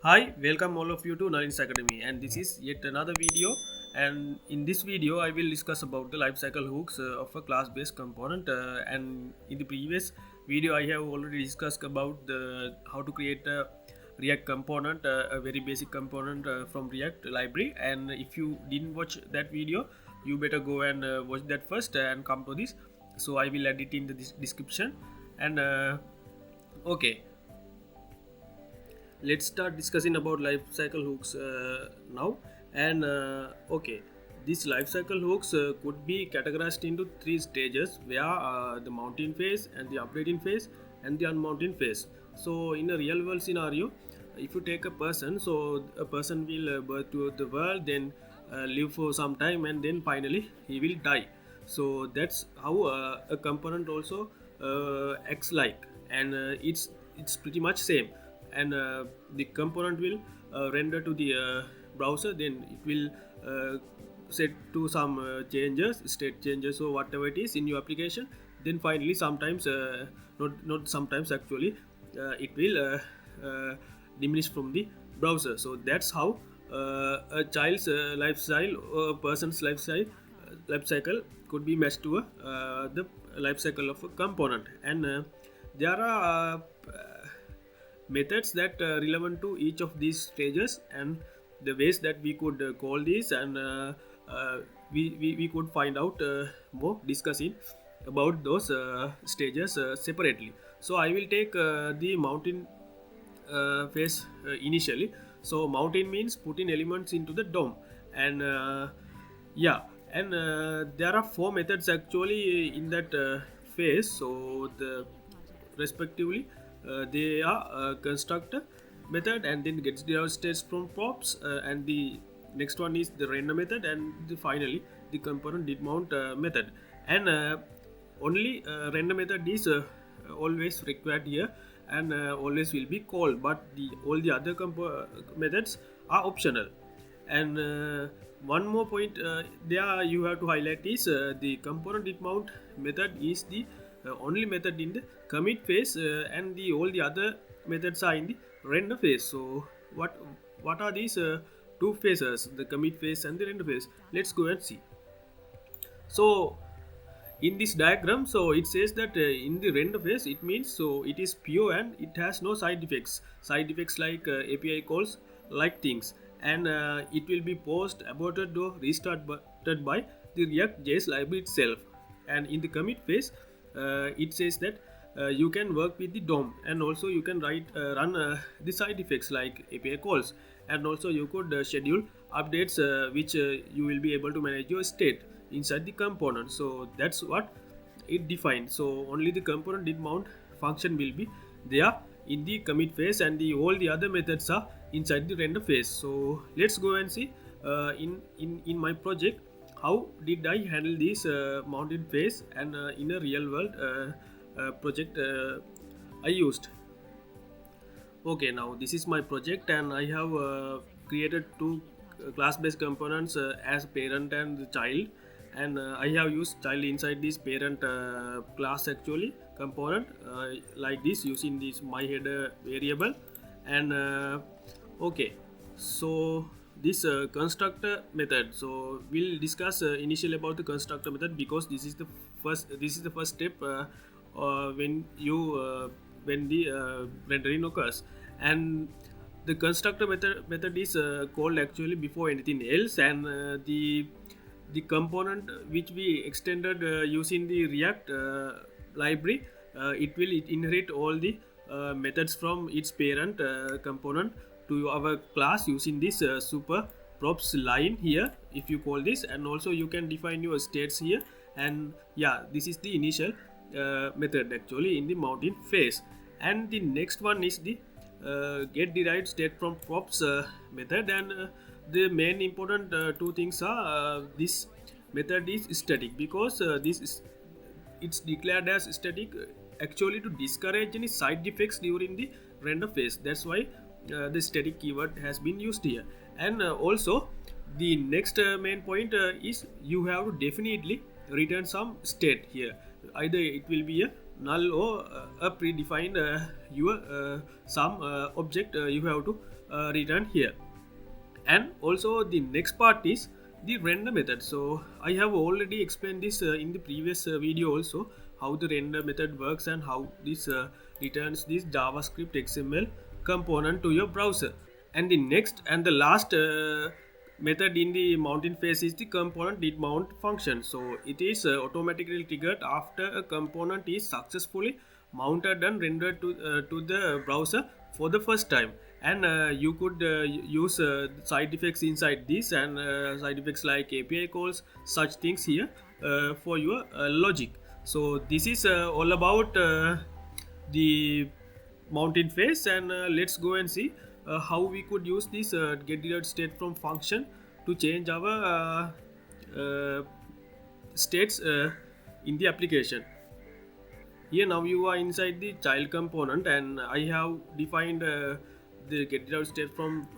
Hi, welcome all of you to Nalin's Academy, and this is yet another video. And in this video, I will discuss about the lifecycle hooks of a class-based component. And in the previous video, I have already discussed about how to create a React component, a very basic component from React library. And if you didn't watch that video, you better go and watch that first and come to this. So I will add it in the description. And okay, let's start discussing about lifecycle hooks now. And okay, these lifecycle hooks could be categorized into three stages, where the mounting phase and the updating phase and the unmounting phase. So in a real world scenario, if you take a person, so a person will birth to the world, then live for some time, and then finally he will die. So that's how a component also acts like. And it's pretty much same. And the component will render to the browser, then it will set to some changes, state changes, or whatever it is in your application. Then finally sometimes not sometimes actually, it will diminish from the browser. So that's how a child's lifestyle or a person's life cycle could be matched to the life cycle of a component. And there are methods that relevant to each of these stages, and the ways that we could call these. And we could find out more discussing about those stages separately. So I will take the mountain phase initially. So mountain means putting elements into the DOM. And yeah, and there are four methods actually in that phase. So the respectively, they are constructor method, and then gets the states from props, and the next one is the render method, and finally the component did mount method. And only render method is always required here, and always will be called, but all the other methods are optional. And one more point there you have to highlight is the component did mount method is the only method in the commit phase, and the all the other methods are in the render phase. So what are these two phases, the commit phase and the render phase? Let's go and see. So in this diagram, so it says that in the render phase, it means so it is pure and it has no side effects like API calls, like things. And it will be paused, aborted, or restarted by the React.js library itself. And in the commit phase, it says that you can work with the DOM, and also you can run the side effects like API calls. And also you could schedule updates, which you will be able to manage your state inside the component. So that's what it defines. So only the component did mount function will be there in the commit phase, and all the other methods are inside the render phase. So let's go and see in my project how did I handle this mounted phase, and in a real world project I used. Okay, now this is my project, and I have created two class-based components as parent and the child. And I have used child inside this parent class actually component, like this, using this my header variable. And okay, so this constructor method, so we'll discuss initially about the constructor method, because this is the first step when the rendering occurs. And the constructor method is called actually before anything else. And the component which we extended using the React library, it will inherit all the methods from its parent component to our class using this super props line here, if you call this. And also you can define your states here. And yeah, this is the initial method actually in the mounting phase. And the next one is the get derived state from props method. And the main important two things are this method is static, because this is it's declared as static actually to discourage any side effects during the render phase. That's why the static keyword has been used here. And also the next main point is you have to definitely return some state here. Either it will be a null or a predefined your some object you have to return here. And also the next part is the render method. So I have already explained this in the previous video also, how the render method works and how this returns this JavaScript XML component to your browser. And the next and the last method in the mounting phase is the component did mount function. So it is automatically triggered after a component is successfully mounted and rendered to the browser for the first time. And you could use side effects inside this, and side effects like API calls, such things here for your logic. So this is all about the mountain phase, and let's go and see how we could use this get derived state from function to change our states in the application. Here now you are inside the child component, and I have defined the get derived state from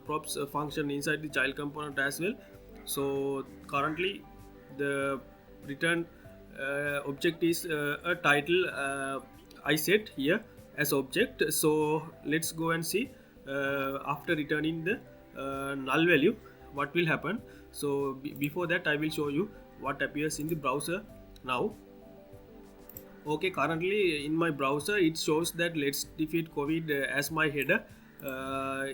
props function inside the child component as well. So currently the return object is a title I set here as object. So let's go and see after returning the null value what will happen. So before that I will show you what appears in the browser now. Okay, currently in my browser it shows that let's defeat COVID as my header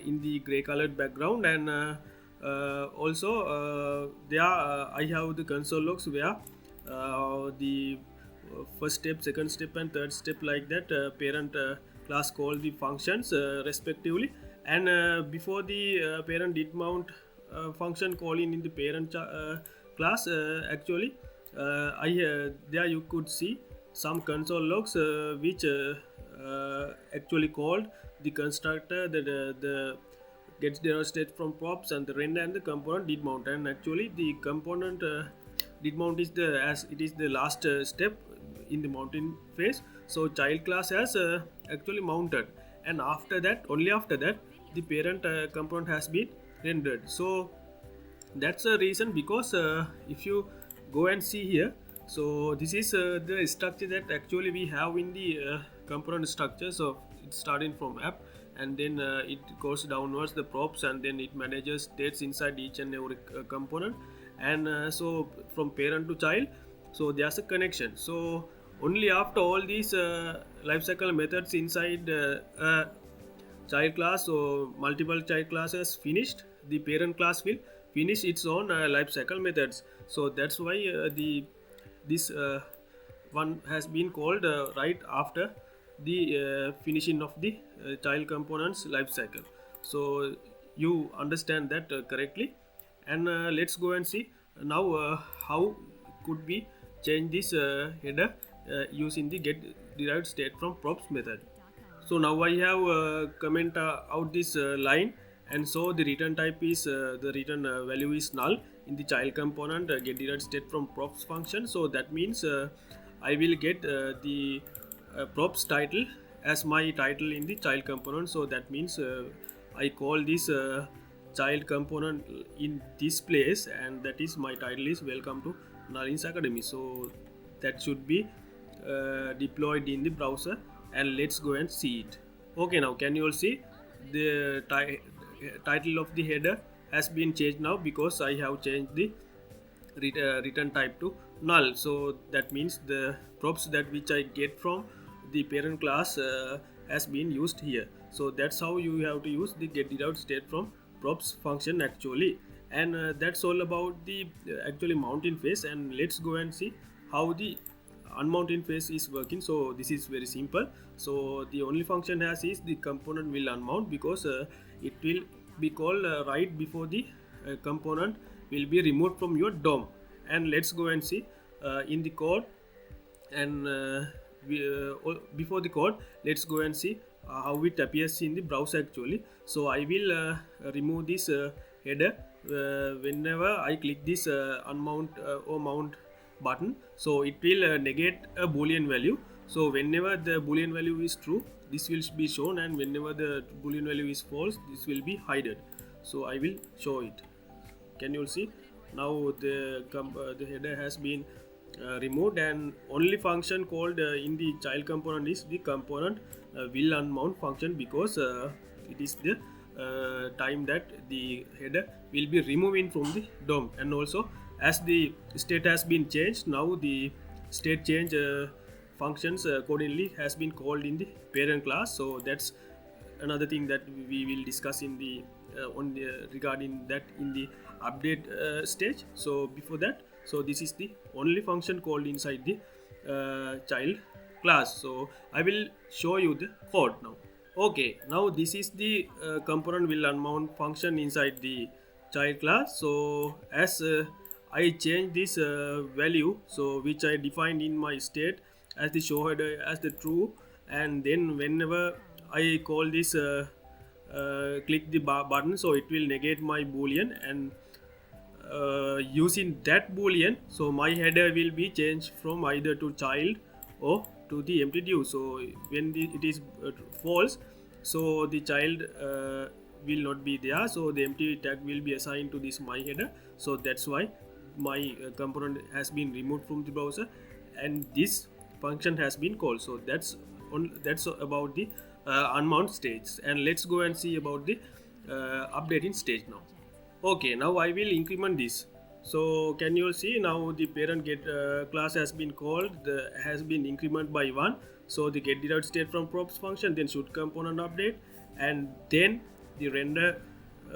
in the gray colored background, and also there I have the console logs where the first step, second step and third step, like that parent class call the functions respectively. And before the parent did mount function calling in the parent class, actually there you could see some console logs which actually called the constructor that the gets derived state from props and the render and the component did mount. And actually the component did mount is the, as it is the last step in the mounting phase. So child class has actually mounted, and after that, only after that, the parent component has been rendered. So that's a reason, because if you go and see here, so this is the structure that actually we have in the component structure. So it's starting from app, and then it goes downwards the props, and then it manages states inside each and every component. And so from parent to child, so there's a connection. So only after all these lifecycle methods inside child class or multiple child classes finished, the parent class will finish its own lifecycle methods. So that's why this one has been called right after the finishing of the child components lifecycle. So you understand that correctly. And let's go and see now how could we change this header using the get derived state from props method. So now I have comment out this line, and so the return type is the return value is null in the child component get derived state from props function. So that means I will get the props title as my title in the child component. So that means I call this child component in this place, and that is my title is welcome to Nalins Academy. So that should be deployed in the browser, and let's go and see it. Okay, now can you all see the title of the header has been changed now, because I have changed the return type to null. So that means the props that which I get from the parent class has been used here. So that's how you have to use the get derived state from props function actually. And that's all about the actually mounting phase. And let's go and see how the unmounting phase is working. So this is very simple. So the only function has is the component will unmount, because it will be called right before the component will be removed from your DOM. And let's go and see in the code. And before the code, let's go and see how it appears in the browser actually. So I will remove this header whenever I click this unmount or mount button. So it will negate a boolean value. So whenever the boolean value is true, this will be shown, and whenever the boolean value is false, this will be hidden. So I will show it. Can you see now the header has been removed, and only function called in the child component is the component will unmount function, because it is the time that the header will be removing from the DOM. And also, as the state has been changed, now the state change functions accordingly has been called in the parent class. So that's another thing that we will discuss in the regarding that in the update stage. So before that, so this is the only function called inside the child class. So I will show you the code now. Okay, now this is the component will unmount function inside the child class. So as I change this value, so which I defined in my state as the show header as the true, and then whenever I call this click the button, so it will negate my boolean, and using that boolean, so my header will be changed from either to child or to the empty div. So when it is false, so the child will not be there, so the empty tag will be assigned to this my header. So that's why my component has been removed from the browser, and this function has been called. So that's about the unmount stage. And let's go and see about the updating stage now. Okay, now I will increment this. So can you see now the parent get class has been called, has been incremented by 1. So the get derived state from props function, then should component update, and then the render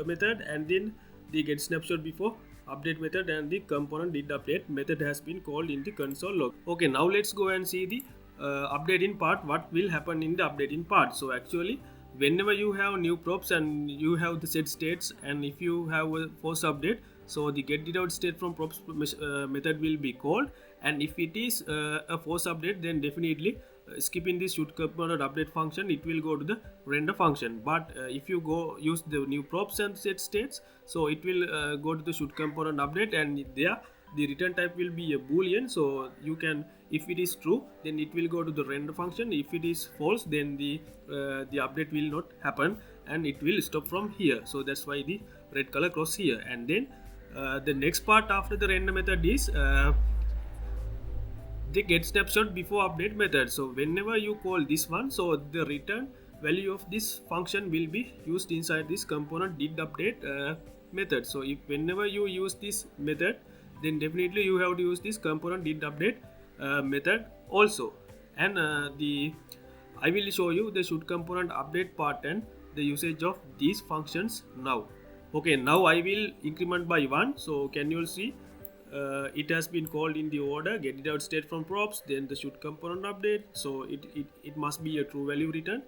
method, and then the get snapshot before update method, and the component did update method has been called in the console log. Okay, now let's go and see the updating part, what will happen in the updating part. So actually, whenever you have new props and you have the set states, and if you have a force update, so the get derived state from props method will be called. And if it is a force update, then definitely skipping this should component update function, it will go to the render function. But if you go use the new props and set states, so it will go to the should component update, and there the return type will be a boolean. So you can, if it is true, then it will go to the render function. If it is false, then the update will not happen, and it will stop from here. So that's why the red color cross here. And then the next part after the render method is the get snapshot before update method. So whenever you call this one, so the return value of this function will be used inside this component did update method. So if whenever you use this method, then definitely you have to use this component did update method also. And I will show you the should component update part and the usage of these functions now. Okay, now I will increment by 1. So can you see it has been called in the order get derived state from props, then the should component update. So it must be a true value return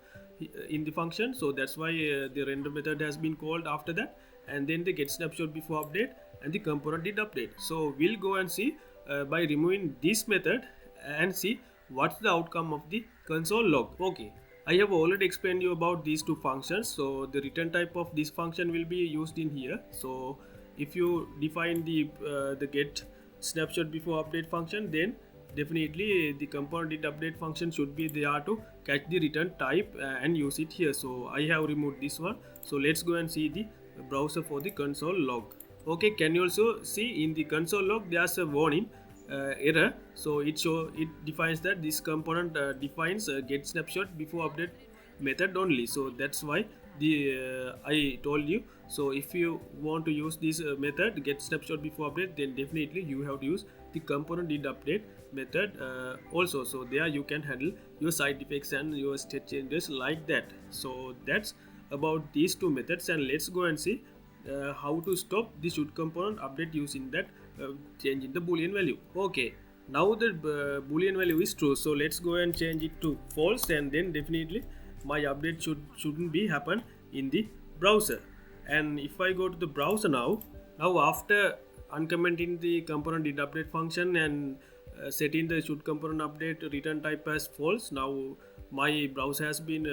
in the function. So that's why the render method has been called after that, and then the get snapshot before update, and the component did update. So we'll go and see by removing this method and see what's the outcome of the console log. Okay, I have already explained you about these two functions. So the return type of this function will be used in here. So if you define the get snapshot before update function, then definitely the component did update function should be there to catch the return type and use it here. So I have removed this one. So let's go and see the browser for the console log. Okay, can you also see in the console log there's a warning error. So it defines that this component defines get snapshot before update method only. So that's why the I told you. So if you want to use this method get snapshot before update, then definitely you have to use the component did update method also. So there you can handle your side effects and your state changes like that. So that's about these two methods, and let's go and see how to stop the should component update using that change in the boolean value. Okay, now the boolean value is true, so let's go and change it to false, and then definitely my update shouldn't be happen in the browser. And if I go to the browser now after uncommenting the component did update function and setting the should component update return type as false, now my browser has been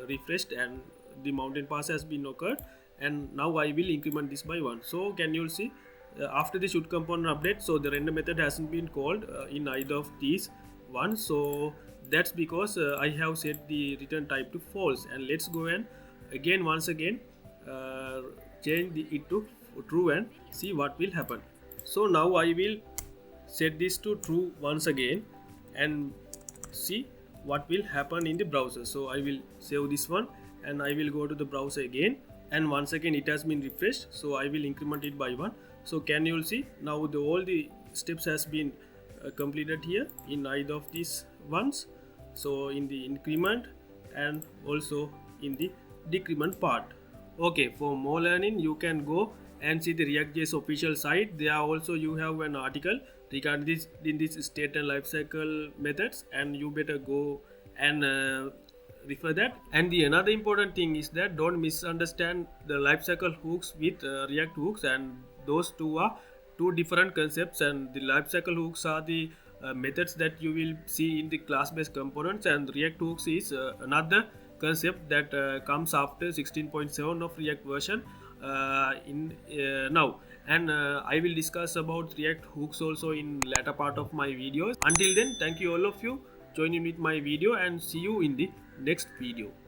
refreshed and the mountain pass has been occurred, and now I will increment this by 1. So can you see after the should component update, so the render method hasn't been called in either of these one. So that's because I have set the return type to false. And let's go and once again change it to true and see what will happen. So now I will set this to true once again and see what will happen in the browser. So I will save this one and I will go to the browser again, and once again it has been refreshed, so I will increment it by 1. So can you see now all the steps has been completed here in either of these ones, so in the increment and also in the decrement part. Okay, for more learning you can go and see the React.js official site. There also you have an article regarding this in this state and lifecycle methods, and you better go and refer that. And the another important thing is that don't misunderstand the lifecycle hooks with React hooks, and those two are two different concepts. And the lifecycle hooks are the methods that you will see in the class-based components, and React hooks is another concept that comes after 16.7 of React version in now. And I will discuss about React hooks also in latter part of my videos. Until then, thank you all of you joining with my video, and see you in the next video.